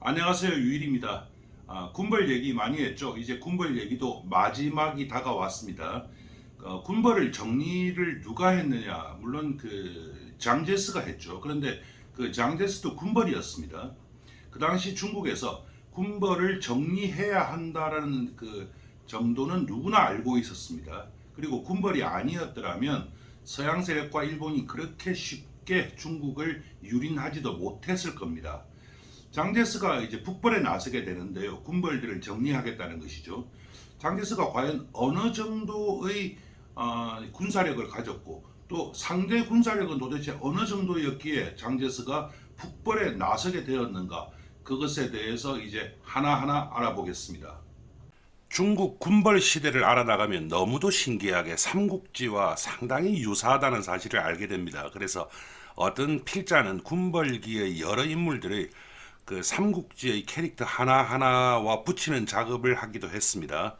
안녕하세요, 유일입니다. 군벌 얘기 많이 했죠. 이제 군벌 얘기도 마지막이 다가왔습니다. 군벌을 정리를 누가 했느냐? 물론 그 장제스가 했죠. 그런데 그 장제스도 군벌이었습니다. 그 당시 중국에서 군벌을 정리해야 한다라는 그 정도는 누구나 알고 있었습니다. 그리고 군벌이 아니었더라면 서양 세력과 일본이 그렇게 쉽게 중국을 유린하지도 못했을 겁니다. 장제스가 이제 북벌에 나서게 되는데요. 군벌들을 정리하겠다는 것이죠. 장제스가 과연 어느 정도의 군사력을 가졌고 또 상대 군사력은 도대체 어느 정도였기에 장제스가 북벌에 나서게 되었는가, 그것에 대해서 이제 하나하나 알아보겠습니다. 중국 군벌 시대를 알아나가면 너무도 신기하게 삼국지와 상당히 유사하다는 사실을 알게 됩니다. 그래서 어떤 필자는 군벌기의 여러 인물들의 그 삼국지의 캐릭터 하나하나와 붙이는 작업을 하기도 했습니다.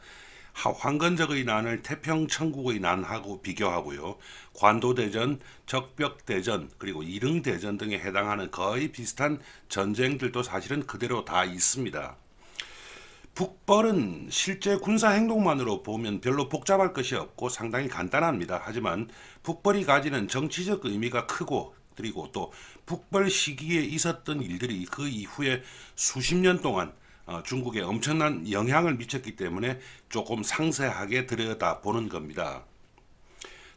황건적의 난을 태평천국의 난하고 비교하고요. 관도대전, 적벽대전, 그리고 이릉대전 등에 해당하는 거의 비슷한 전쟁들도 사실은 그대로 다 있습니다. 북벌은 실제 군사 행동만으로 보면 별로 복잡할 것이 없고 상당히 간단합니다. 하지만 북벌이 가지는 정치적 의미가 크고, 그리고 또 북벌 시기에 있었던 일들이 그 이후에 수십 년 동안 중국에 엄청난 영향을 미쳤기 때문에 조금 상세하게 들여다보는 겁니다.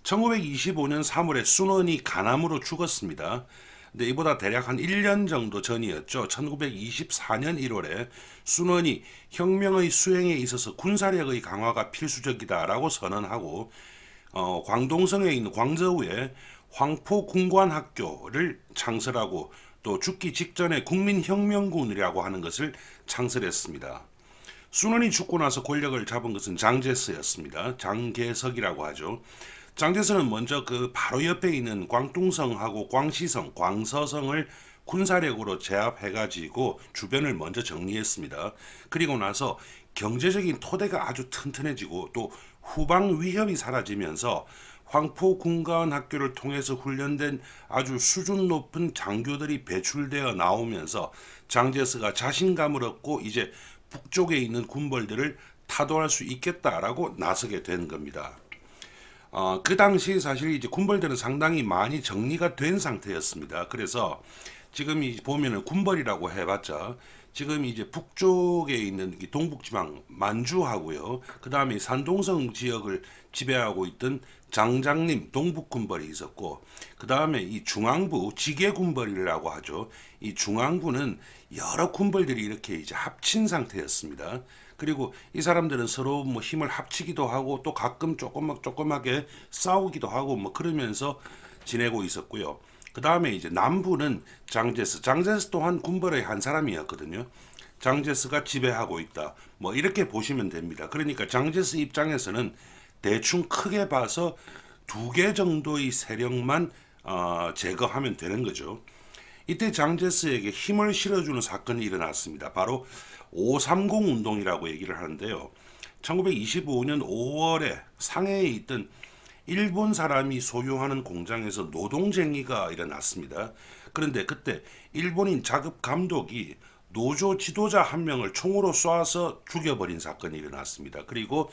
1925년 3월에 순원이 간암으로 죽었습니다. 근데 이보다 대략 한 1년 정도 전이었죠. 1924년 1월에 순원이 혁명의 수행에 있어서 군사력의 강화가 필수적이다라고 선언하고 광동성에 있는 광저우에 황포군관학교를 창설하고 또 죽기 직전에 국민혁명군이라고 하는 것을 창설했습니다. 순원이 죽고 나서 권력을 잡은 것은 장제스였습니다. 장계석이라고 하죠. 장제스는 먼저 그 바로 옆에 있는 광둥성하고 광시성, 광서성을 군사력으로 제압해가지고 주변을 먼저 정리했습니다. 그리고 나서 경제적인 토대가 아주 튼튼해지고 또 후방 위협이 사라지면서 황포군관학교를 통해서 훈련된 아주 수준 높은 장교들이 배출되어 나오면서 장제스가 자신감을 얻고 이제 북쪽에 있는 군벌들을 타도할 수 있겠다라고 나서게 된 겁니다. 그 당시 사실 이제 군벌들은 상당히 많이 정리가 된 상태였습니다. 그래서 지금 보면은 군벌이라고 해봤자 지금 이제 북쪽에 있는 동북지방 만주하고요. 그 다음에 산동성 지역을 지배하고 있던 장장림 동북군벌이 있었고, 그 다음에 이 중앙부 지계군벌이라고 하죠. 이 중앙부는 여러 군벌들이 이렇게 이제 합친 상태였습니다. 그리고 이 사람들은 서로 뭐 힘을 합치기도 하고 또 가끔 조그맣게 싸우기도 하고 뭐 그러면서 지내고 있었고요. 그 다음에 이제 남부는 장제스 또한 군벌의 한 사람이었거든요. 장제스가 지배하고 있다. 뭐 이렇게 보시면 됩니다. 그러니까 장제스 입장에서는 대충 크게 봐서 두 개 정도의 세력만 제거하면 되는 거죠. 이때 장제스에게 힘을 실어주는 사건이 일어났습니다. 바로 530 운동이라고 얘기를 하는데요. 1925년 5월에 상해에 있던 일본 사람이 소유하는 공장에서 노동쟁의가 일어났습니다. 그런데 그때 일본인 자급 감독이 노조 지도자 한 명을 총으로 쏴서 죽여버린 사건이 일어났습니다. 그리고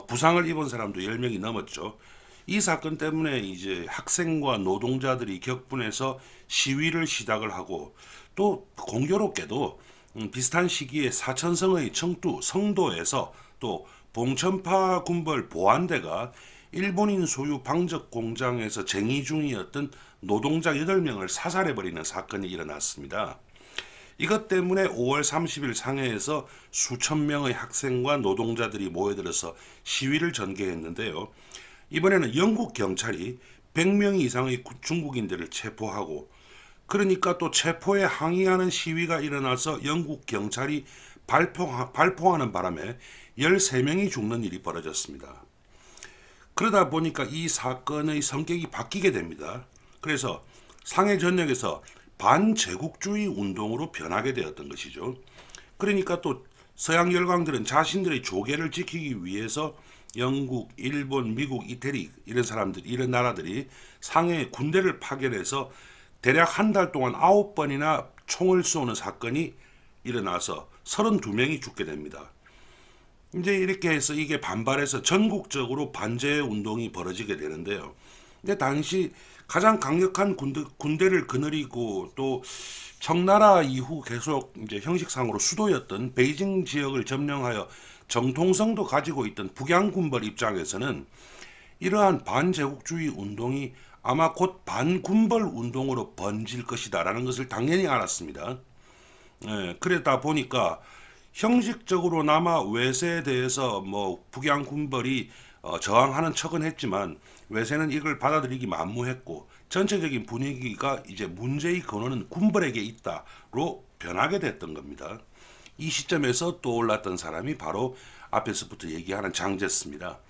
부상을 입은 사람도 10명이 넘었죠. 이 사건 때문에 이제 학생과 노동자들이 격분해서 시위를 시작을 하고, 또 공교롭게도 비슷한 시기에 사천성의 청두 성도에서 또 봉천파 군벌 보안대가 일본인 소유 방적 공장에서 쟁의 중이었던 노동자 8명을 사살해버리는 사건이 일어났습니다. 이것 때문에 5월 30일 상해에서 수천 명의 학생과 노동자들이 모여들어서 시위를 전개했는데요. 이번에는 영국 경찰이 100명 이상의 중국인들을 체포하고, 그러니까 또 체포에 항의하는 시위가 일어나서 영국 경찰이 발포하는 바람에 13명이 죽는 일이 벌어졌습니다. 그러다 보니까 이 사건의 성격이 바뀌게 됩니다. 그래서 상해 전역에서 반제국주의 운동으로 변하게 되었던 것이죠. 그러니까 또 서양 열강들은 자신들의 조계를 지키기 위해서 영국, 일본, 미국, 이태리 이런 나라들이 상해에 군대를 파견해서 대략 한 달 동안 9번이나 총을 쏘는 사건이 일어나서 32명이 죽게 됩니다. 이제 이렇게 해서 이게 반발해서 전국적으로 반제 운동이 벌어지게 되는데요. 근데 당시 가장 강력한 군대를 거느리고 또 청나라 이후 계속 이제 형식상으로 수도였던 베이징 지역을 점령하여 정통성도 가지고 있던 북양군벌 입장에서는 이러한 반제국주의 운동이 아마 곧 반군벌 운동으로 번질 것이다라는 것을 당연히 알았습니다. 그러다 보니까 형식적으로나마 외세에 대해서 뭐 북양군벌이 저항하는 척은 했지만 외세는 이걸 받아들이기 만무했고 전체적인 분위기가 이제 문제의 근원은 군벌에게 있다로 변하게 됐던 겁니다. 이 시점에서 떠올랐던 사람이 바로 앞에서부터 얘기하는 장제스입니다.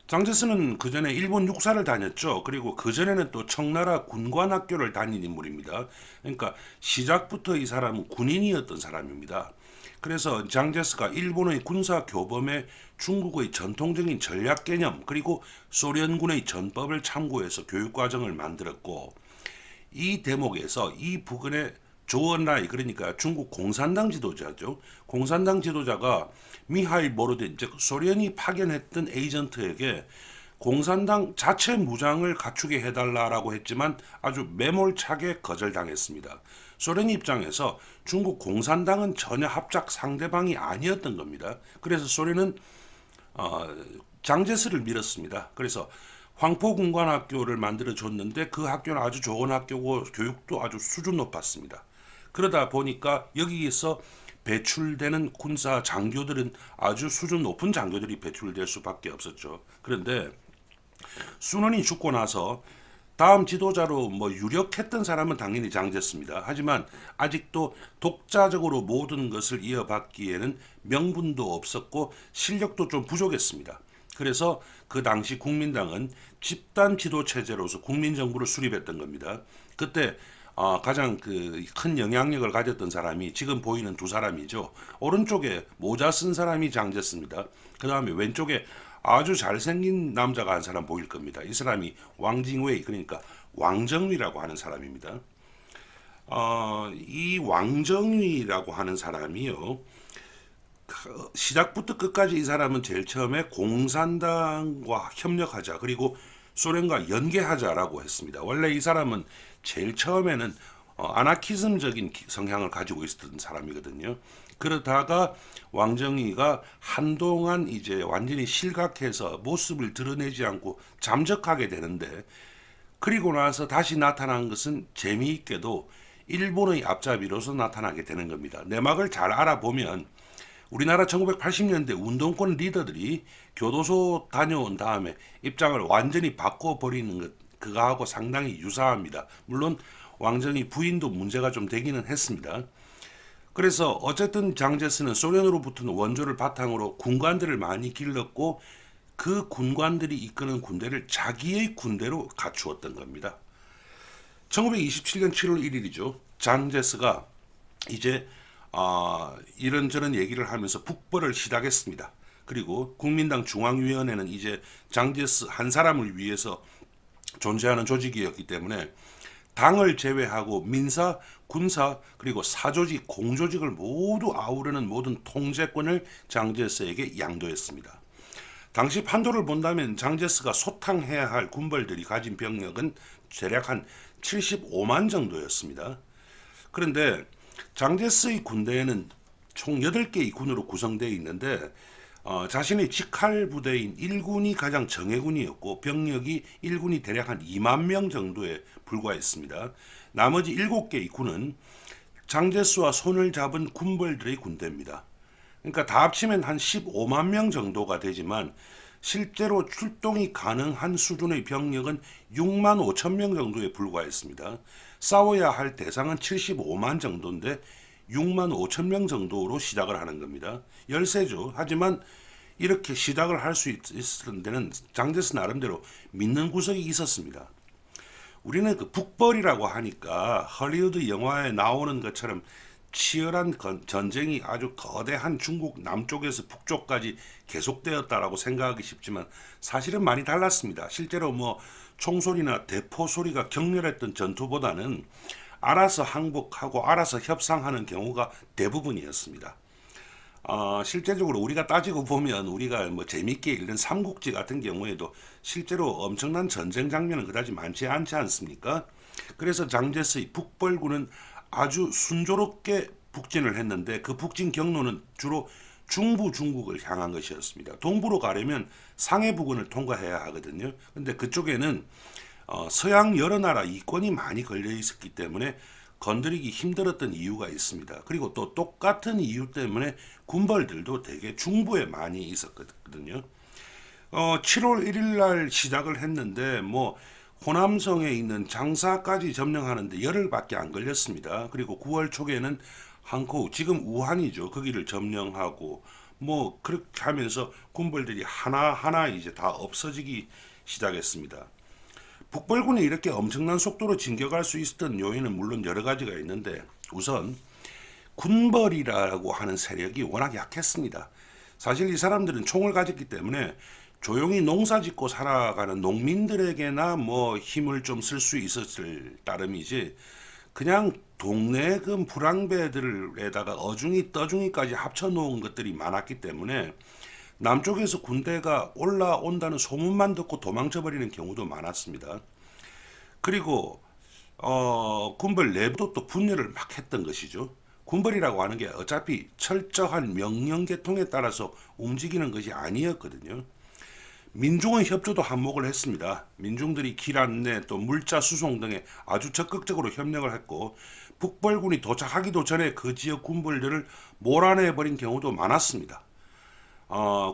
장제스는 그 전에 일본 육사를 다녔죠. 그리고 그 전에는 또 청나라 군관학교를 다닌 인물입니다. 그러니까 시작부터 이 사람은 군인이었던 사람입니다. 그래서 장제스가 일본의 군사 교범에 중국의 전통적인 전략 개념 그리고 소련군의 전법을 참고해서 교육 과정을 만들었고 이 대목에서 이 부근의 조언라이 그러니까 중국 공산당 지도자죠. 공산당 지도자가 미하일 보로딘 즉 소련이 파견했던 에이전트에게 공산당 자체 무장을 갖추게 해달라라고 했지만 아주 매몰차게 거절당했습니다. 소련 입장에서 중국 공산당은 전혀 합작 상대방이 아니었던 겁니다. 그래서 소련은 장제스를 밀었습니다. 그래서 황포군관학교를 만들어 줬는데 그 학교는 아주 좋은 학교고 교육도 아주 수준 높았습니다. 그러다 보니까 여기에서 배출되는 군사 장교들은 아주 수준 높은 장교들이 배출될 수밖에 없었죠. 그런데 순원이 죽고 나서 다음 지도자로 뭐 유력했던 사람은 당연히 장제스입니다. 하지만 아직도 독자적으로 모든 것을 이어받기에는 명분도 없었고 실력도 좀 부족했습니다. 그래서 그 당시 국민당은 집단 지도 체제로서 국민정부를 수립했던 겁니다. 그때 가장 그 큰 영향력을 가졌던 사람이 지금 보이는 두 사람이죠. 오른쪽에 모자 쓴 사람이 장제스입니다. 그 다음에 왼쪽에 아주 잘생긴 남자가 한 사람 보일 겁니다. 이 사람이 왕징웨이 그러니까 왕정위라고 하는 사람입니다. 이 왕정위라고 하는 사람이요. 시작부터 끝까지 이 사람은 제일 처음에 공산당과 협력하자 그리고 소련과 연계하자라고 했습니다. 원래 이 사람은 제일 처음에는 아나키즘적인 성향을 가지고 있었던 사람이거든요. 그러다가 왕정이가 한동안 이제 완전히 실각해서 모습을 드러내지 않고 잠적하게 되는데 그리고 나서 다시 나타난 것은 재미있게도 일본의 앞잡이로서 나타나게 되는 겁니다. 내막을 잘 알아보면 우리나라 1980년대 운동권 리더들이 교도소 다녀온 다음에 입장을 완전히 바꿔버리는 것 그거하고 상당히 유사합니다. 물론 왕정이 부인도 문제가 좀 되기는 했습니다. 그래서 어쨌든 장제스는 소련으로부터는 원조를 바탕으로 군관들을 많이 길렀고 그 군관들이 이끄는 군대를 자기의 군대로 갖추었던 겁니다. 1927년 7월 1일이죠. 장제스가 이제 이런저런 얘기를 하면서 북벌을 시작했습니다. 그리고 국민당 중앙위원회는 이제 장제스 한 사람을 위해서 존재하는 조직이었기 때문에 당을 제외하고 민사, 군사, 그리고 사조직, 공조직을 모두 아우르는 모든 통제권을 장제스에게 양도했습니다. 당시 판도를 본다면 장제스가 소탕해야 할 군벌들이 가진 병력은 대략 한 75만 정도였습니다. 그런데 장제스의 군대에는 총 8개의 군으로 구성되어 있는데 자신의 직할 부대인 1군이 가장 정예군이었고 병력이 1군이 대략 한 2만 명 정도에 불과했습니다. 나머지 7개의 군은 장제스와 손을 잡은 군벌들의 군대입니다. 그러니까 다 합치면 한 15만 명 정도가 되지만 실제로 출동이 가능한 수준의 병력은 6만 5천 명 정도에 불과했습니다. 싸워야 할 대상은 75만 정도인데 6만 5천 명 정도로 시작을 하는 겁니다. 열세죠. 하지만 이렇게 시작을 할 수 있었던 데는 장제스 나름대로 믿는 구석이 있었습니다. 우리는 그 북벌이라고 하니까 헐리우드 영화에 나오는 것처럼 치열한 전쟁이 아주 거대한 중국 남쪽에서 북쪽까지 계속되었다라고 생각하기 쉽지만 사실은 많이 달랐습니다. 실제로 뭐 총소리나 대포 소리가 격렬했던 전투보다는 알아서 항복하고 알아서 협상하는 경우가 대부분이었습니다. 실제적으로 우리가 따지고 보면 우리가 뭐 재밌게 읽는 삼국지 같은 경우에도 실제로 엄청난 전쟁 장면은 그다지 많지 않지 않습니까? 그래서 장제스의 북벌군은 아주 순조롭게 북진을 했는데 그 북진 경로는 주로 중부 중국을 향한 것이었습니다. 동부로 가려면 상해 부근을 통과해야 하거든요. 근데 그쪽에는 서양 여러 나라 이권이 많이 걸려 있었기 때문에 건드리기 힘들었던 이유가 있습니다. 그리고 또 똑같은 이유 때문에 군벌들도 되게 중부에 많이 있었거든요. 7월 1일 날 시작을 했는데 뭐 호남성에 있는 장사까지 점령하는데 열흘밖에 안 걸렸습니다. 그리고 9월 초에는 항코우, 지금 우한이죠. 거기를 점령하고 뭐 그렇게 하면서 군벌들이 하나하나 이제 다 없어지기 시작했습니다. 북벌군이 이렇게 엄청난 속도로 진격할 수 있었던 요인은 물론 여러 가지가 있는데 우선 군벌이라고 하는 세력이 워낙 약했습니다. 사실 이 사람들은 총을 가졌기 때문에 조용히 농사 짓고 살아가는 농민들에게나 뭐 힘을 좀 쓸 수 있었을 따름이지 그냥 동네 그 불황배들에다가 어중이 떠중이까지 합쳐놓은 것들이 많았기 때문에 남쪽에서 군대가 올라온다는 소문만 듣고 도망쳐버리는 경우도 많았습니다. 그리고 군벌 내부도 또 분열을 막 했던 것이죠. 군벌이라고 하는 게 어차피 철저한 명령 계통에 따라서 움직이는 것이 아니었거든요. 민중의 협조도 한몫을 했습니다. 민중들이 길 안내 또 물자 수송 등에 아주 적극적으로 협력을 했고 북벌군이 도착하기도 전에 그 지역 군벌들을 몰아내버린 경우도 많았습니다.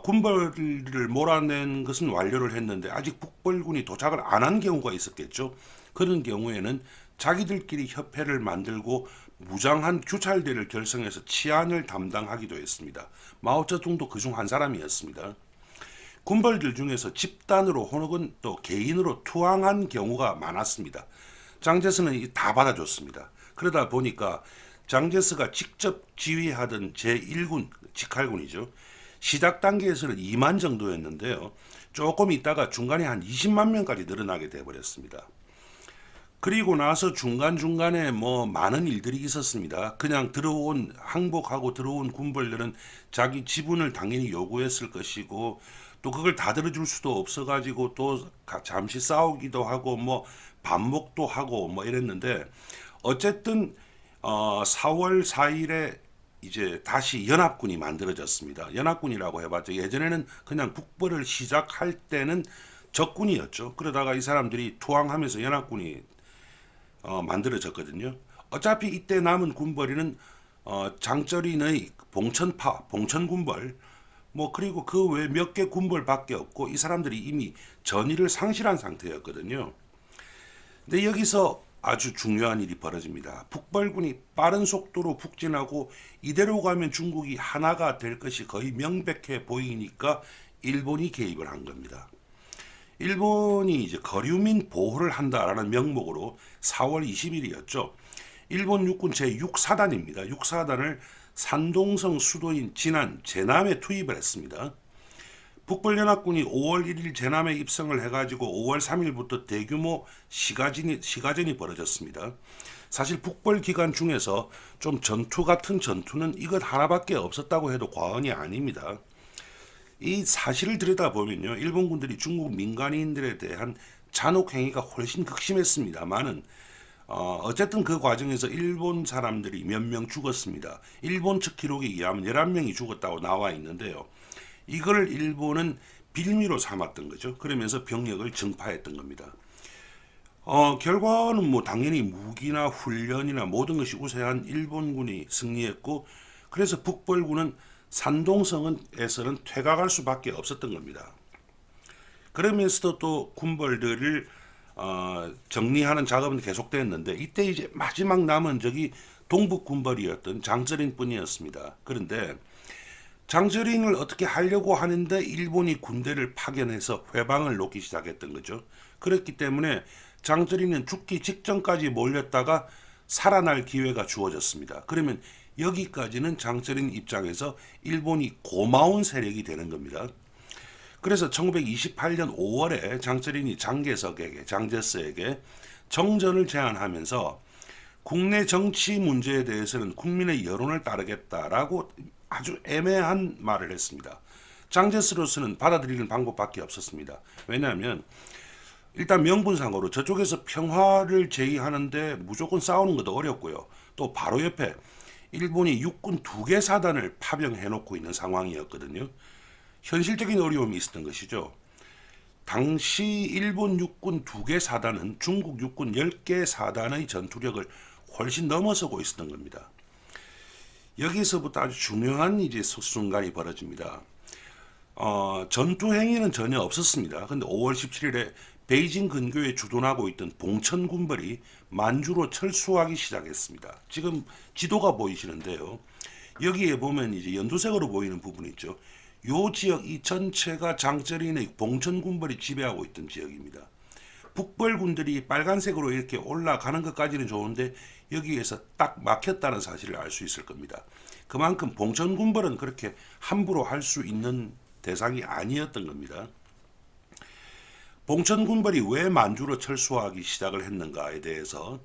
군벌을 몰아낸 것은 완료를 했는데 아직 북벌군이 도착을 안 한 경우가 있었겠죠. 그런 경우에는 자기들끼리 협회를 만들고 무장한 규찰대를 결성해서 치안을 담당하기도 했습니다. 마오쩌둥도 그중 한 사람이었습니다. 군벌들 중에서 집단으로 혹은 또 개인으로 투항한 경우가 많았습니다. 장제스는 다 받아줬습니다. 그러다 보니까 장제스가 직접 지휘하던 제1군, 직할군이죠. 시작 단계에서는 2만 정도였는데요. 조금 있다가 중간에 한 20만 명까지 늘어나게 되어버렸습니다. 그리고 나서 중간중간에 뭐 많은 일들이 있었습니다. 그냥 항복하고 들어온 군벌들은 자기 지분을 당연히 요구했을 것이고 또 그걸 다 들어줄 수도 없어가지고 또 잠시 싸우기도 하고 뭐 반목도 하고 뭐 이랬는데 어쨌든 4월 4일에 이제 다시 연합군이 만들어졌습니다. 연합군이라고 해봤자 예전에는 그냥 북벌을 시작할 때는 적군이었죠. 그러다가 이 사람들이 투항하면서 연합군이 만들어졌거든요. 어차피 이때 남은 군벌이는 장쩌린의 봉천파, 봉천군벌, 뭐 그리고 그 외 몇 개 군벌밖에 없고 이 사람들이 이미 전의를 상실한 상태였거든요. 근데 여기서 아주 중요한 일이 벌어집니다. 북벌군이 빠른 속도로 북진하고 이대로 가면 중국이 하나가 될 것이 거의 명백해 보이니까 일본이 개입을 한 겁니다. 일본이 이제 거류민 보호를 한다라는 명목으로 4월 20일이었죠. 일본 육군 제6사단입니다. 6사단을 산동성 수도인 진안, 제남에 투입을 했습니다. 북벌연합군이 5월 1일 제남에 입성을 해가지고 5월 3일부터 대규모 시가전이 벌어졌습니다. 사실 북벌 기간 중에서 좀 전투 같은 전투는 이것 하나밖에 없었다고 해도 과언이 아닙니다. 이 사실을 들여다보면요, 일본군들이 중국 민간인들에 대한 잔혹 행위가 훨씬 극심했습니다만은 어쨌든 그 과정에서 일본 사람들이 몇 명 죽었습니다. 일본 측 기록에 의하면 11명이 죽었다고 나와 있는데요. 이걸 일본은 빌미로 삼았던 거죠. 그러면서 병력을 증파했던 겁니다. 결과는 뭐 당연히 무기나 훈련이나 모든 것이 우세한 일본군이 승리했고, 그래서 북벌군은 산동성에서는 퇴각할 수밖에 없었던 겁니다. 그러면서도 또 군벌들을 정리하는 작업은 계속됐는데 이때 이제 마지막 남은 적이 동북군벌이었던 장쩌린뿐이었습니다. 그런데 장쩌린을 어떻게 하려고 하는데 일본이 군대를 파견해서 회방을 놓기 시작했던 거죠. 그렇기 때문에 장쩌린은 죽기 직전까지 몰렸다가 살아날 기회가 주어졌습니다. 그러면 여기까지는 장쩌린 입장에서 일본이 고마운 세력이 되는 겁니다. 그래서 1928년 5월에 장쩌린이 장제스에게 정전을 제안하면서 국내 정치 문제에 대해서는 국민의 여론을 따르겠다라고 아주 애매한 말을 했습니다. 장제스로서는 받아들이는 방법밖에 없었습니다. 왜냐하면 일단 명분상으로 저쪽에서 평화를 제의하는데 무조건 싸우는 것도 어렵고요. 또 바로 옆에 일본이 육군 2개 사단을 파병해 놓고 있는 상황이었거든요. 현실적인 어려움이 있었던 것이죠. 당시 일본 육군 2개 사단은 중국 육군 10개 사단의 전투력을 훨씬 넘어서고 있었던 겁니다. 여기서부터 아주 중요한 이제 순간이 벌어집니다. 전투 행위는 전혀 없었습니다. 근데 5월 17일에 베이징 근교에 주둔하고 있던 봉천 군벌이 만주로 철수하기 시작했습니다. 지금 지도가 보이시는데요. 여기에 보면 이제 연두색으로 보이는 부분이 있죠. 요 지역 이 전체가 장쩌린의 봉천 군벌이 지배하고 있던 지역입니다. 북벌군들이 빨간색으로 이렇게 올라가는 것까지는 좋은데 여기에서 딱 막혔다는 사실을 알 수 있을 겁니다. 그만큼 봉천 군벌은 그렇게 함부로 할 수 있는 대상이 아니었던 겁니다. 봉천 군벌이 왜 만주로 철수하기 시작을 했는가에 대해서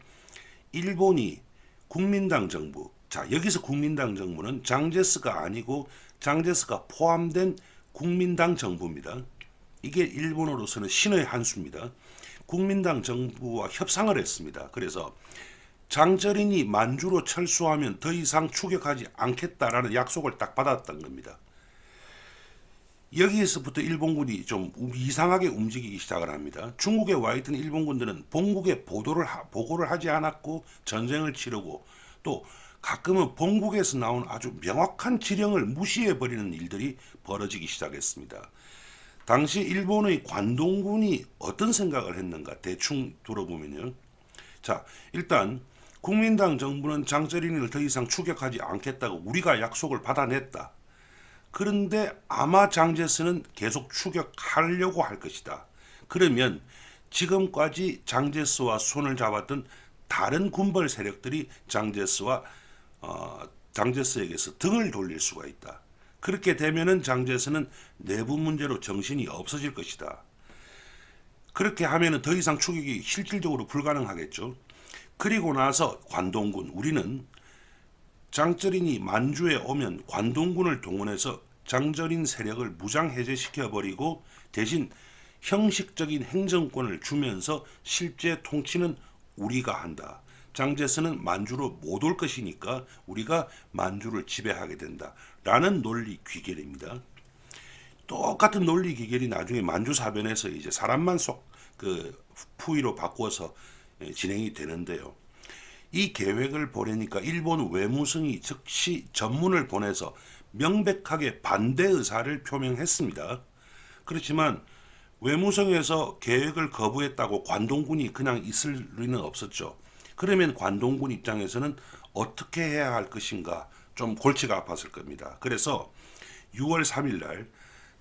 일본이 국민당 정부, 자 여기서 국민당 정부는 장제스가 아니고 장제스가 포함된 국민당 정부입니다. 이게 일본어로서는 신의 한 수입니다. 국민당 정부와 협상을 했습니다. 그래서 장쩌린이 만주로 철수하면 더 이상 추격하지 않겠다라는 약속을 딱 받았던 겁니다. 여기에서부터 일본군이 좀 이상하게 움직이기 시작을 합니다. 중국에 와 있던 일본군들은 본국에 보고를 하지 않았고 전쟁을 치르고 또 가끔은 본국에서 나온 아주 명확한 지령을 무시해버리는 일들이 벌어지기 시작했습니다. 당시 일본의 관동군이 어떤 생각을 했는가 대충 들어보면요. 자, 일단 국민당 정부는 장쩌린을 더 이상 추격하지 않겠다고 우리가 약속을 받아냈다. 그런데 아마 장제스는 계속 추격하려고 할 것이다. 그러면 지금까지 장제스와 손을 잡았던 다른 군벌 세력들이 장제스에게서 등을 돌릴 수가 있다. 그렇게 되면은 장제스는 내부 문제로 정신이 없어질 것이다. 그렇게 하면은 더 이상 추격이 실질적으로 불가능하겠죠. 그리고 나서 관동군, 우리는 장쩌린이 만주에 오면 관동군을 동원해서 장쩌린 세력을 무장 해제시켜버리고 대신 형식적인 행정권을 주면서 실제 통치는 우리가 한다. 장제스는 만주로 못 올 것이니까 우리가 만주를 지배하게 된다. 라는 논리 귀결입니다. 똑같은 논리 귀결이 나중에 만주 사변에서 이제 사람만 포위로 바꿔서 진행이 되는데요. 이 계획을 보내니까 일본 외무성이 즉시 전문을 보내서 명백하게 반대 의사를 표명했습니다. 그렇지만 외무성에서 계획을 거부했다고 관동군이 그냥 있을 리는 없었죠. 그러면 관동군 입장에서는 어떻게 해야 할 것인가 좀 골치가 아팠을 겁니다. 그래서 6월 3일 날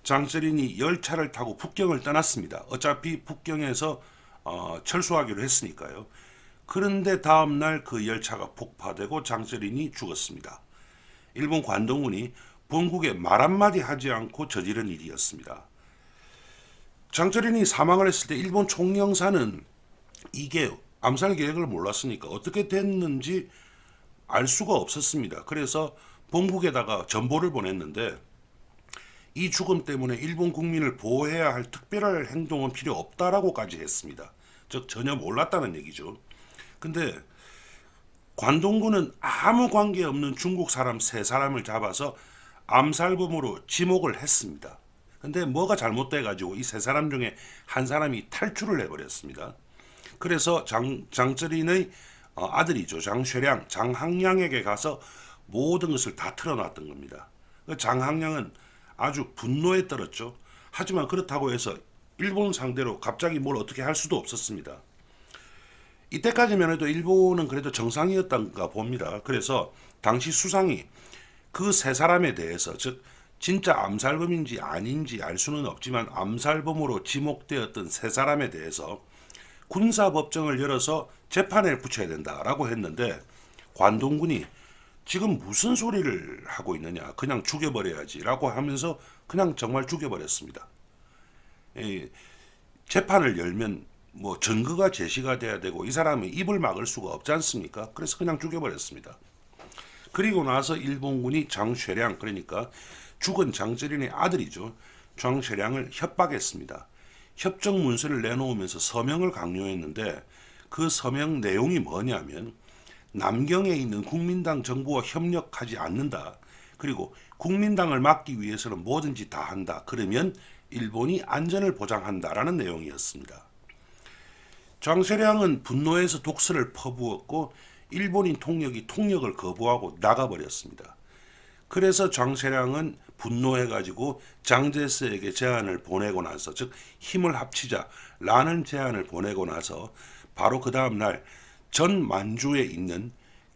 장쩌린이 열차를 타고 북경을 떠났습니다. 어차피 북경에서 철수하기로 했으니까요. 그런데 다음날 그 열차가 폭파되고 장쩌린이 죽었습니다. 일본 관동군이 본국에 말 한마디 하지 않고 저지른 일이었습니다. 장쩌린이 사망을 했을 때 일본 총영사는 이게 암살 계획을 몰랐으니까 어떻게 됐는지 알 수가 없었습니다. 그래서 본국에다가 전보를 보냈는데 이 죽음 때문에 일본 국민을 보호해야 할 특별한 행동은 필요 없다라고까지 했습니다. 즉 전혀 몰랐다는 얘기죠. 근데 관동군은 아무 관계없는 중국 사람 3사람을 잡아서 암살범으로 지목을 했습니다. 근데 뭐가 잘못돼 가지고 이 3사람 중에 한 사람이 탈출을 해버렸습니다. 그래서 장쩌린의 아들이죠. 장쉐량, 장항량에게 가서 모든 것을 다 털어놨던 겁니다. 장항량은 아주 분노에 떨었죠. 하지만 그렇다고 해서 일본 상대로 갑자기 뭘 어떻게 할 수도 없었습니다. 이때까지만 해도 일본은 그래도 정상이었던가 봅니다. 그래서 당시 수상이 그 3사람에 대해서, 즉 진짜 암살범인지 아닌지 알 수는 없지만 암살범으로 지목되었던 3사람에 대해서 군사법정을 열어서 재판에 붙여야 된다라고 했는데 관동군이 지금 무슨 소리를 하고 있느냐, 그냥 죽여버려야지라고 하면서 그냥 정말 죽여버렸습니다. 재판을 열면 뭐 증거가 제시가 돼야 되고 이 사람이 입을 막을 수가 없지 않습니까? 그래서 그냥 죽여버렸습니다. 그리고 나서 일본군이 장쇠량, 그러니까 죽은 장쩌린의 아들이죠, 장쇠량을 협박했습니다. 협정 문서를 내놓으면서 서명을 강요했는데 그 서명 내용이 뭐냐면 남경에 있는 국민당 정부와 협력하지 않는다. 그리고 국민당을 막기 위해서는 뭐든지 다 한다. 그러면 일본이 안전을 보장한다라는 내용이었습니다. 장쇠량은 분노해서 독서를 퍼부었고 일본인 통역이 통역을 거부하고 나가버렸습니다. 그래서 장쇠량은 분노해가지고 장제스에게 제안을 보내고 나서, 즉 힘을 합치자라는 제안을 보내고 나서 바로 그 다음날 전 만주에 있는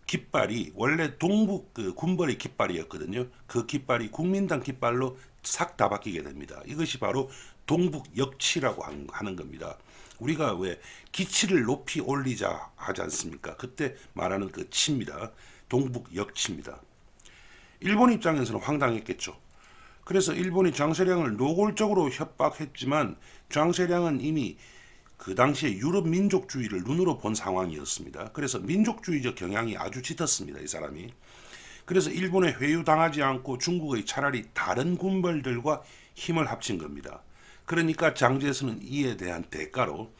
깃발이 원래 동북 그 군벌의 깃발이었거든요. 그 깃발이 국민당 깃발로 싹 다 바뀌게 됩니다. 이것이 바로 동북 역치라고 하는 겁니다. 우리가 왜 기치를 높이 올리자 하지 않습니까? 그때 말하는 그 치입니다. 동북 역치입니다. 일본 입장에서는 황당했겠죠. 그래서 일본이 장쇠량을 노골적으로 협박했지만 장쇠량은 이미 그 당시에 유럽 민족주의를 눈으로 본 상황이었습니다. 그래서 민족주의적 경향이 아주 짙었습니다, 이 사람이. 그래서 일본에 회유당하지 않고 중국의 차라리 다른 군벌들과 힘을 합친 겁니다. 그러니까 장제스는 이에 대한 대가로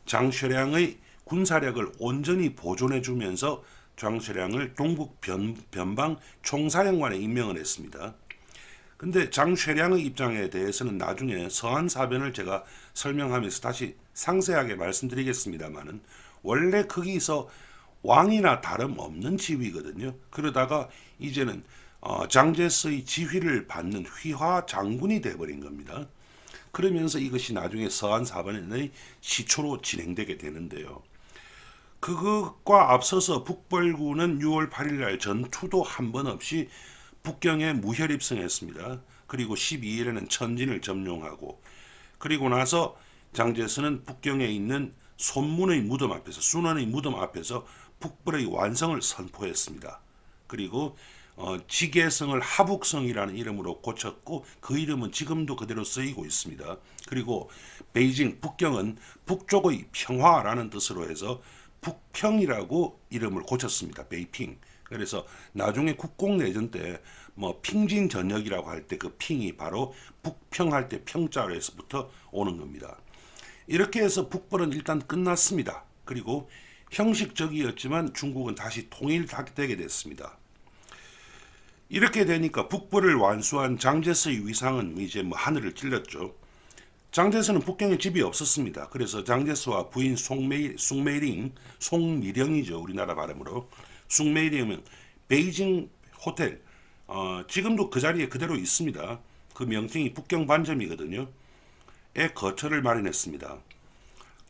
장쇠량의 군사력을 온전히 보존해 주면서 장쇠량을 동북 변방 총사령관에 임명을 했습니다. 근데 장쇠량의 입장에 대해서는 나중에 서한사변을 제가 설명하면서 다시 상세하게 말씀드리겠습니다만은 원래 거기서 왕이나 다름없는 지위거든요. 그러다가 이제는 장제스의 지휘를 받는 휘하 장군이 돼버린 겁니다. 그러면서 이것이 나중에 서한사변의 시초로 진행되게 되는데요. 그것과 앞서서 북벌군은 6월 8일 날 전투도 한 번 없이 북경에 무혈입성했습니다. 그리고 12일에는 천진을 점령하고, 그리고 나서 장제스는 북경에 있는 손문의 무덤 앞에서, 순원의 무덤 앞에서 북벌의 완성을 선포했습니다. 그리고 지계성을 하북성이라는 이름으로 고쳤고 그 이름은 지금도 그대로 쓰이고 있습니다. 그리고 베이징, 북경은 북쪽의 평화라는 뜻으로 해서 북평이라고 이름을 고쳤습니다. 베이핑. 그래서 나중에 국공내전 때 뭐 핑진 전역이라고 할 때 그 핑이 바로 북평할 때 평자로 해서부터 오는 겁니다. 이렇게 해서 북벌은 일단 끝났습니다. 그리고 형식적이었지만 중국은 다시 통일되게 됐습니다. 이렇게 되니까 북벌을 완수한 장제스의 위상은 이제 뭐 하늘을 찔렀죠. 장제스는 북경에 집이 없었습니다. 그래서 장제스와 부인 송미령이죠. 우리나라 발음으로. 송메이링은 베이징 호텔, 지금도 그 자리에 그대로 있습니다. 그 명칭이 북경 반점이거든요. 에 거처를 마련했습니다.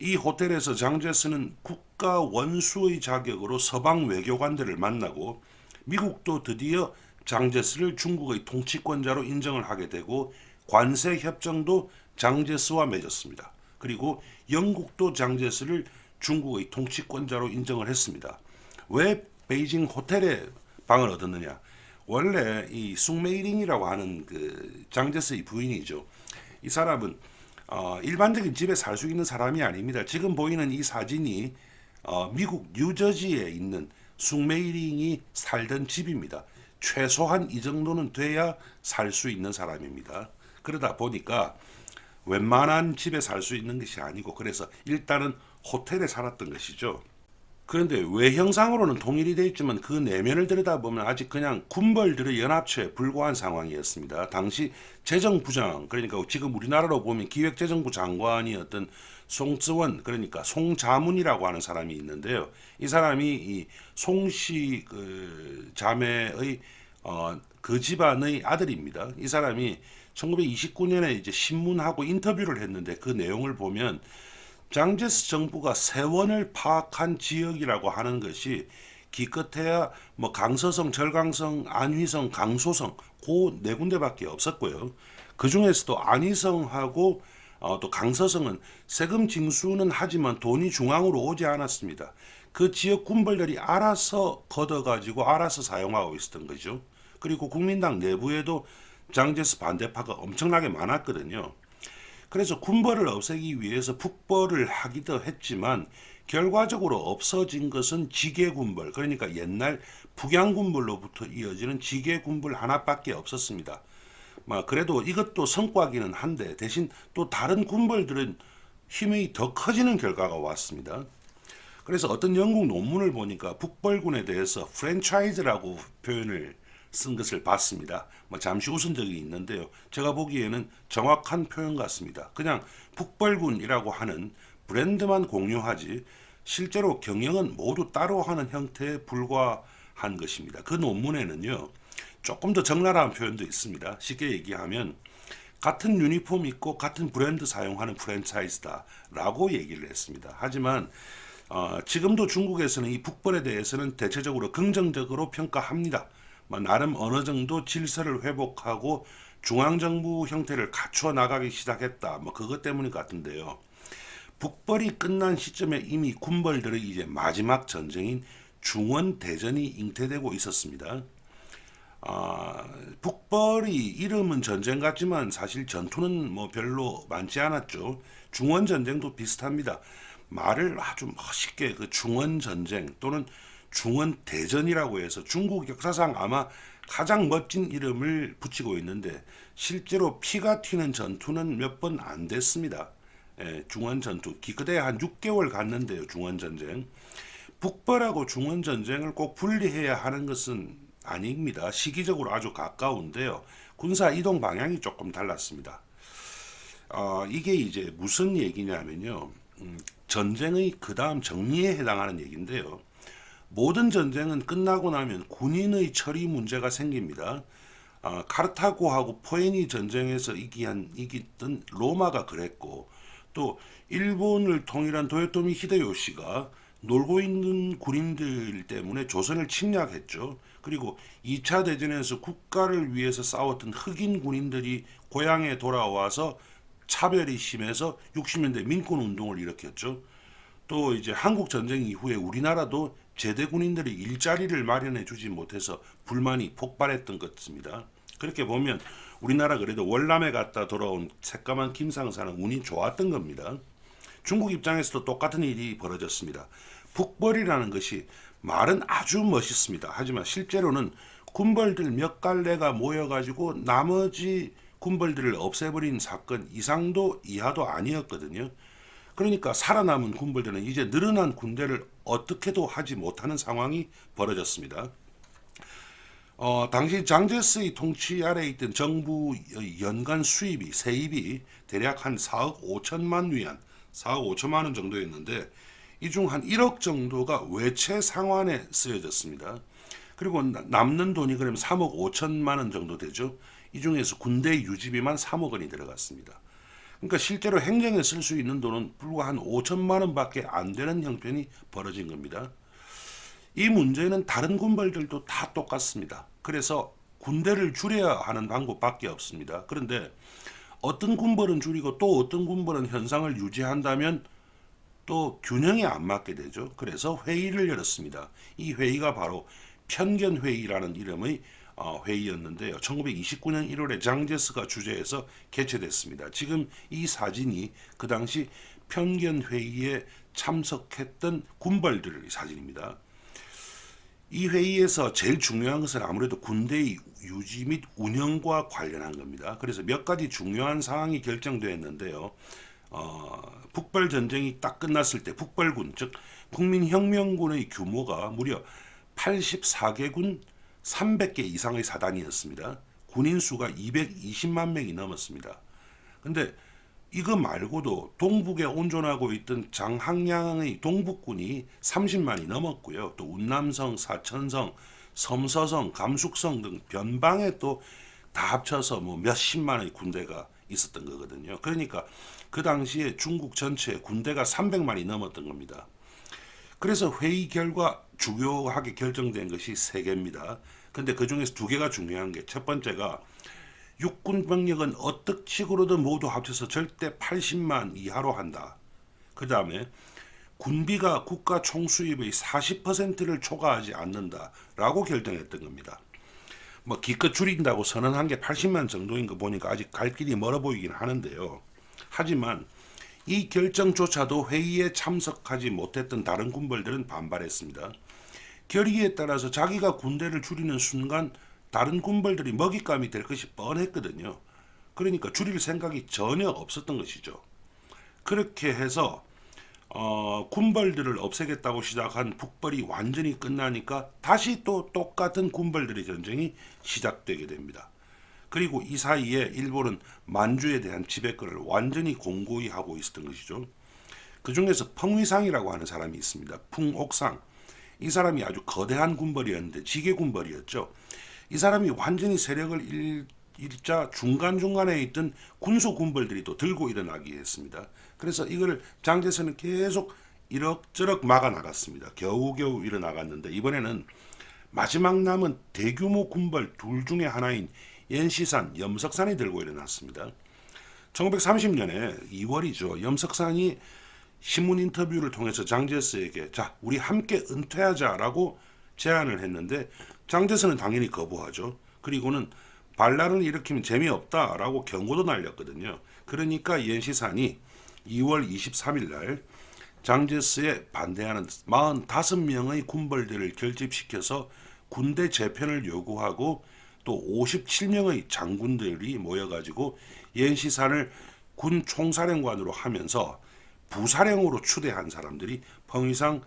이 호텔에서 장제스는 국가 원수의 자격으로 서방 외교관들을 만나고 미국도 드디어 장제스를 중국의 통치권자로 인정을 하게 되고 관세 협정도 장제스와 맺었습니다. 그리고 영국도 장제스를 중국의 통치권자로 인정을 했습니다. 왜 베이징 호텔에 방을 얻었느냐? 원래 이 숭메이링이라고 하는 그 장제스의 부인이죠. 이 사람은 일반적인 집에 살 수 있는 사람이 아닙니다. 지금 보이는 이 사진이 미국 뉴저지에 있는 숭메이링이 살던 집입니다. 최소한 이 정도는 돼야 살 수 있는 사람입니다. 그러다 보니까 웬만한 집에 살 수 있는 것이 아니고 그래서 일단은 호텔에 살았던 것이죠. 그런데 외형상으로는 통일이 되어 있지만 그 내면을 들여다보면 아직 그냥 군벌들의 연합체에 불과한 상황이었습니다. 당시 재정부장, 그러니까 지금 우리나라로 보면 기획재정부 장관이었던 송쯔원, 그러니까 송자문이라고 하는 사람이 있는데요. 이 사람이 이 송씨 그 자매의 그 집안의 아들입니다. 이 사람이 1929년에 이제 신문하고 인터뷰를 했는데 그 내용을 보면 장제스 정부가 세원을 파악한 지역이라고 하는 것이 기껏해야 뭐 강서성, 절강성, 안휘성, 강소성 그 네 군데밖에 없었고요. 그 중에서도 안휘성하고 또 강서성은 세금 징수는 하지만 돈이 중앙으로 오지 않았습니다. 그 지역 군벌들이 알아서 걷어가지고 알아서 사용하고 있었던 거죠. 그리고 국민당 내부에도 장제스 반대파가 엄청나게 많았거든요. 그래서 군벌을 없애기 위해서 북벌을 하기도 했지만 결과적으로 없어진 것은 지계군벌, 그러니까 옛날 북양군벌로부터 이어지는 지계군벌 하나밖에 없었습니다. 그래도 이것도 성과기는 한데 대신 또 다른 군벌들은 힘이 더 커지는 결과가 왔습니다. 그래서 어떤 영국 논문을 보니까 북벌군에 대해서 프랜차이즈라고 표현을 쓴 것을 봤습니다. 잠시 웃은 적이 있는데요. 제가 보기에는 정확한 표현 같습니다. 그냥 북벌군이라고 하는 브랜드만 공유하지 실제로 경영은 모두 따로 하는 형태에 불과한 것입니다. 그 논문에는요. 조금 더 적나라한 표현도 있습니다. 쉽게 얘기하면 같은 유니폼 입고 같은 브랜드 사용하는 프랜차이즈다라고 얘기를 했습니다. 하지만 지금도 중국에서는 이 북벌에 대해서는 대체적으로 긍정적으로 평가합니다. 나름 어느 정도 질서를 회복하고 중앙정부 형태를 갖추어 나가기 시작했다. 그것 때문인 것 같은데요. 북벌이 끝난 시점에 이미 군벌들의 이제 마지막 전쟁인 중원대전이 잉태되고 있었습니다. 북벌이 이름은 전쟁 같지만 사실 전투는 별로 많지 않았죠. 중원전쟁도 비슷합니다. 말을 아주 멋있게 그 중원전쟁 또는 중원대전이라고 해서 중국 역사상 아마 가장 멋진 이름을 붙이고 있는데 실제로 피가 튀는 전투는 몇 번 안 됐습니다. 중원전투 기껏해야 한 6개월 갔는데요. 중원전쟁. 북벌하고 중원전쟁을 꼭 분리해야 하는 것은 아닙니다. 시기적으로 아주 가까운데요. 군사 이동 방향이 조금 달랐습니다. 이게 이제 무슨 얘기냐면요. 전쟁의 그 다음 정리에 해당하는 얘기인데요. 모든 전쟁은 끝나고 나면 군인의 처리 문제가 생깁니다. 카르타고하고 포에니 전쟁에서 이기던 로마가 그랬고 또 일본을 통일한 도요토미 히데요시가 놀고 있는 군인들 때문에 조선을 침략했죠. 그리고 2차 대전에서 국가를 위해서 싸웠던 흑인 군인들이 고향에 돌아와서 차별이 심해서 60년대 민권 운동을 일으켰죠. 또 이제 한국 전쟁 이후에 우리나라도 제대 군인들이 일자리를 마련해 주지 못해서 불만이 폭발했던 것입니다. 그렇게 보면 우리나라 그래도 월남에 갔다 돌아온 새까만 김상사는 운이 좋았던 겁니다. 중국 입장에서도 똑같은 일이 벌어졌습니다. 북벌이라는 것이 말은 아주 멋있습니다. 하지만 실제로는 군벌들 몇 갈래가 모여가지고 나머지 군벌들을 없애버린 사건 이상도 이하도 아니었거든요. 그러니까 살아남은 군벌들은 이제 늘어난 군대를 어떻게도 하지 못하는 상황이 벌어졌습니다. 당시 장제스의 통치 아래에 있던 정부의 연간 수입이 세입이 대략 한 4억 5천만 위안, 4억 5천만 원 정도였는데 이 중 한 1억 정도가 외채 상환에 쓰여졌습니다. 그리고 남는 돈이 그러면 3억 5천만 원 정도 되죠. 이 중에서 군대 유지비만 3억 원이 들어갔습니다. 그러니까 실제로 행정에 쓸 수 있는 돈은 불과 한 5천만 원밖에 안 되는 형편이 벌어진 겁니다. 이 문제는 다른 군벌들도 다 똑같습니다. 그래서 군대를 줄여야 하는 방법밖에 없습니다. 그런데 어떤 군벌은 줄이고 또 어떤 군벌은 현상을 유지한다면 또 균형이 안 맞게 되죠. 그래서 회의를 열었습니다. 이 회의가 바로 편견회의라는 이름의 회의였는데요. 1929년 1월에 장제스가 주재해서 개최됐습니다. 지금 이 사진이 그 당시 편견회의에 참석했던 군벌들의 사진입니다. 이 회의에서 제일 중요한 것은 아무래도 군대의 유지 및 운영과 관련한 겁니다. 그래서 몇 가지 중요한 사항이 결정되었는데요. 북벌 전쟁이 딱 끝났을 때 북벌군, 즉 국민혁명군의 규모가 무려 84개군 300개 이상의 사단이었습니다. 군인 수가 220만 명이 넘었습니다. 근데 이거 말고도 동북에 온존하고 있던 장항량의 동북군이 30만이 넘었고요. 또 운남성, 사천성, 섬서성, 감숙성 등 변방에 또 다 합쳐서 몇십만의 군대가 있었던 거거든요. 그러니까 그 당시에 중국 전체 군대가 300만이 넘었던 겁니다. 그래서 회의 결과 주요하게 결정된 것이 3개입니다. 근데 그 중에서 2개가 중요한 게 첫 번째가 육군 병력은 어떤 식으로든 모두 합쳐서 절대 80만 이하로 한다. 그 다음에 군비가 국가 총수입의 40%를 초과하지 않는다라고 결정했던 겁니다. 기껏 줄인다고 선언한 게 80만 정도인 거 보니까 아직 갈 길이 멀어 보이긴 하는데요. 하지만 이 결정조차도 회의에 참석하지 못했던 다른 군벌들은 반발했습니다. 결의에 따라서 자기가 군대를 줄이는 순간 다른 군벌들이 먹잇감이 될 것이 뻔했거든요. 그러니까 줄일 생각이 전혀 없었던 것이죠. 그렇게 해서 군벌들을 없애겠다고 시작한 북벌이 완전히 끝나니까 다시 또 똑같은 군벌들의 전쟁이 시작되게 됩니다. 그리고 이 사이에 일본은 만주에 대한 지배권을 완전히 공고히 하고 있었던 것이죠. 그 중에서 펑위상이라고 하는 사람이 있습니다. 풍옥상. 이 사람이 아주 거대한 군벌이었는데 지게 군벌이었죠. 이 사람이 완전히 세력을 일자 중간중간에 있던 군소 군벌들이 또 들고 일어나기 했습니다. 그래서 이걸 장제스는 계속 이럭저럭 막아 나갔습니다. 겨우겨우 일어나갔는데 이번에는 마지막 남은 대규모 군벌 둘 중에 하나인 연시산, 염석산이 들고 일어났습니다. 1930년에 2월이죠. 염석산이 신문 인터뷰를 통해서 장제스에게 자, 우리 함께 은퇴하자라고 제안을 했는데 장제스는 당연히 거부하죠. 그리고는 반란을 일으키면 재미없다라고 경고도 날렸거든요. 그러니까 연시산이 2월 23일 날 장제스에 반대하는 45명의 군벌들을 결집시켜서 군대 재편을 요구하고 또 57명의 장군들이 모여가지고 연시산을 군 총사령관으로 하면서 부사령으로 추대한 사람들이 펑위상,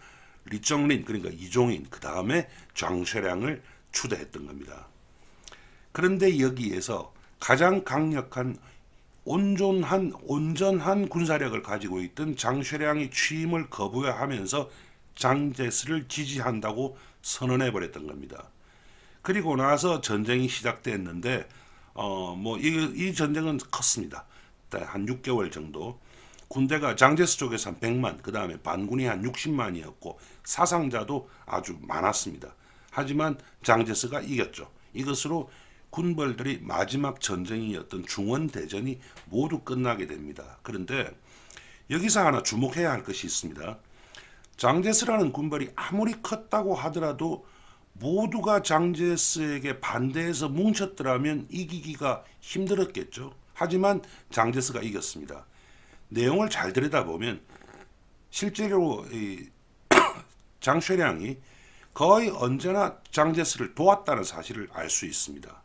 리정린 그러니까 이종인 그 다음에 장쇠량을 추대했던 겁니다. 그런데 여기에서 가장 강력한 온전한 군사력을 가지고 있던 장쇠량이 취임을 거부하면서 장제스를 지지한다고 선언해 버렸던 겁니다. 그리고 나서 전쟁이 시작됐는데 이 전쟁은 컸습니다. 한 6개월 정도. 군대가 장제스 쪽에서 한 100만, 그 다음에 반군이 한 60만이었고 사상자도 아주 많았습니다. 하지만 장제스가 이겼죠. 이것으로 군벌들이 마지막 전쟁이었던 중원대전이 모두 끝나게 됩니다. 그런데 여기서 하나 주목해야 할 것이 있습니다. 장제스라는 군벌이 아무리 컸다고 하더라도 모두가 장제스에게 반대해서 뭉쳤더라면 이기기가 힘들었겠죠. 하지만 장제스가 이겼습니다. 내용을 잘 들여다보면 실제로 장쇠량이 거의 언제나 장제스를 도왔다는 사실을 알 수 있습니다.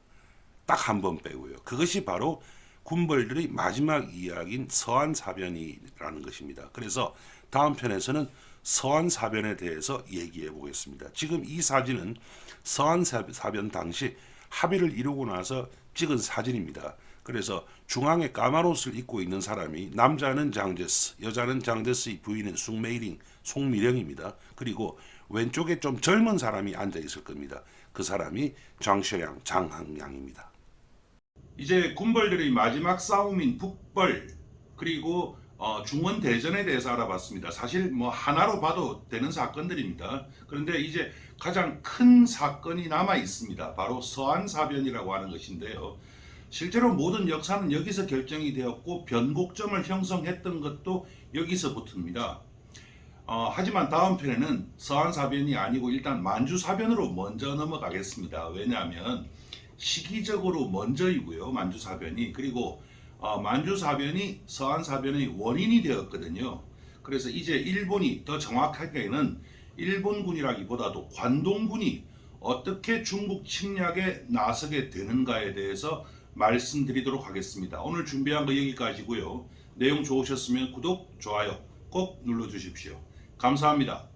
딱 한 번 빼고요. 그것이 바로 군벌들의 마지막 이야기인 서한사변이라는 것입니다. 그래서 다음 편에서는 서한사변에 대해서 얘기해 보겠습니다. 지금 이 사진은 서한사변 당시 합의를 이루고 나서 찍은 사진입니다. 그래서 중앙에 까만 옷을 입고 있는 사람이 남자는 장제스, 여자는 장제스의 부인은 송미령입니다. 그리고 왼쪽에 좀 젊은 사람이 앉아 있을 겁니다. 그 사람이 장쇠량, 장항량입니다. 이제 군벌들의 마지막 싸움인 북벌 그리고 중원대전에 대해서 알아봤습니다. 사실 하나로 봐도 되는 사건들입니다. 그런데 이제 가장 큰 사건이 남아 있습니다. 바로 서한사변이라고 하는 것인데요. 실제로 모든 역사는 여기서 결정이 되었고 변곡점을 형성했던 것도 여기서부터입니다. 하지만 다음 편에는 서한사변이 아니고 일단 만주사변으로 먼저 넘어가겠습니다. 왜냐하면 시기적으로 먼저이고요. 만주사변이. 그리고 만주사변이 서한사변의 원인이 되었거든요. 그래서 이제 일본이 더 정확하게는 일본군이라기보다도 관동군이 어떻게 중국 침략에 나서게 되는가에 대해서 말씀드리도록 하겠습니다. 오늘 준비한 거 여기까지고요. 내용 좋으셨으면 구독, 좋아요 꼭 눌러주십시오. 감사합니다.